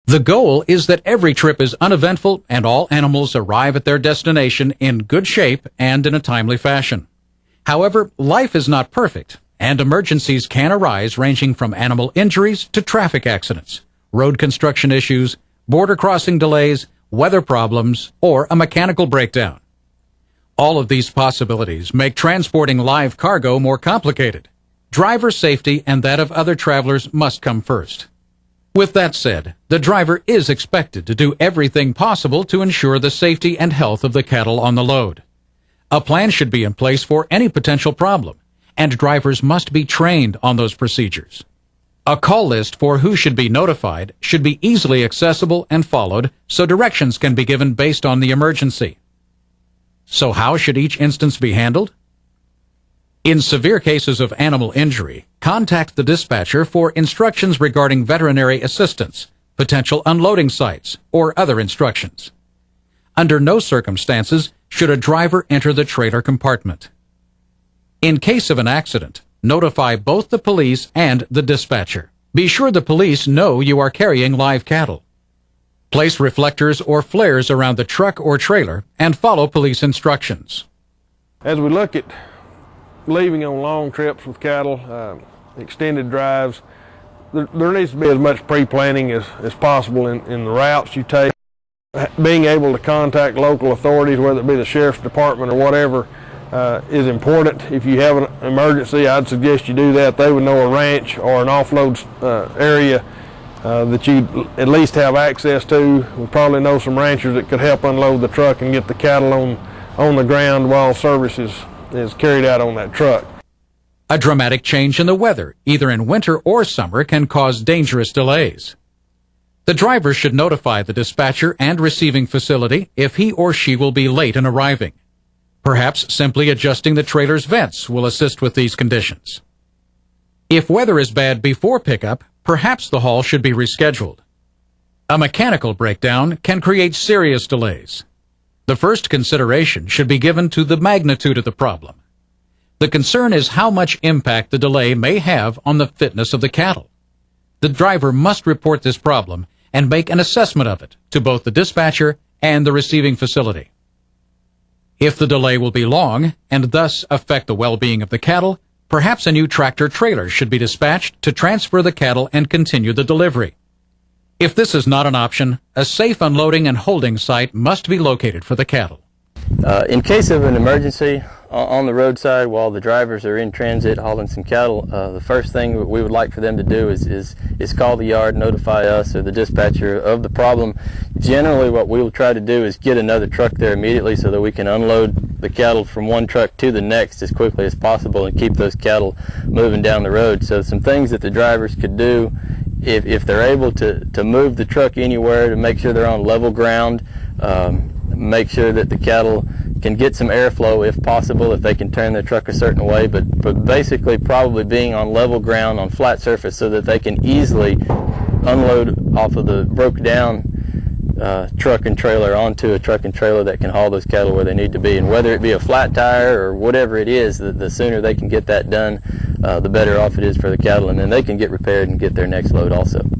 The goal is that every trip is uneventful and all animals arrive at their destination in good shape and in a timely fashion. However, life is not perfect, and emergencies can arise ranging from animal injuries to traffic accidents, road construction issues, border crossing delays, weather problems, or a mechanical breakdown. All of these possibilities make transporting live cargo more complicated. Driver safety and that of other travelers must come first. With that said, the driver is expected to do everything possible to ensure the safety and health of the cattle on the load. A plan should be in place for any potential problem, and drivers must be trained on those procedures. A call list for who should be notified should be easily accessible and followed so directions can be given based on the emergency. So how should each instance be handled? In severe cases of animal injury, contact the dispatcher for instructions regarding veterinary assistance, potential unloading sites, or other instructions. Under no circumstances should a driver enter the trailer compartment. In case of an accident, notify both the police and the dispatcher. Be sure the police know you are carrying live cattle. Place reflectors or flares around the truck or trailer and follow police instructions. As we look at leaving on long trips with cattle, extended drives, there needs to be as much pre-planning as possible in the routes you take. Being able to contact local authorities, whether it be the sheriff's department or whatever, is important. If you have an emergency, I'd suggest you do that. They would know a ranch or an offload area that you at least have access to. We probably know some ranchers that could help unload the truck and get the cattle on the ground while service is carried out on that truck. A dramatic change in the weather, either in winter or summer, can cause dangerous delays. The driver should notify the dispatcher and receiving facility if he or she will be late in arriving. Perhaps simply adjusting the trailer's vents will assist with these conditions. If weather is bad before pickup, perhaps the haul should be rescheduled. A mechanical breakdown can create serious delays. The first consideration should be given to the magnitude of the problem. The concern is how much impact the delay may have on the fitness of the cattle. The driver must report this problem and make an assessment of it to both the dispatcher and the receiving facility. If the delay will be long and thus affect the well-being of the cattle, perhaps a new tractor-trailer should be dispatched to transfer the cattle and continue the delivery. If this is not an option, a safe unloading and holding site must be located for the cattle. In case of an emergency on the roadside while the drivers are in transit hauling some cattle, the first thing we would like for them to do is call the yard, notify us or the dispatcher of the problem. Generally what we will try to do is get another truck there immediately so that we can unload the cattle from one truck to the next as quickly as possible and keep those cattle moving down the road. So some things that the drivers could do if they're able to move the truck anywhere to make sure they're on level ground, make sure that the cattle can get some airflow if possible, if they can turn their truck a certain way, but basically probably being on level ground, on flat surface, so that they can easily unload off of the broke down truck and trailer onto a truck and trailer that can haul those cattle where they need to be. And whether it be a flat tire or whatever it is, the sooner they can get that done, the better off it is for the cattle, and then they can get repaired and get their next load also.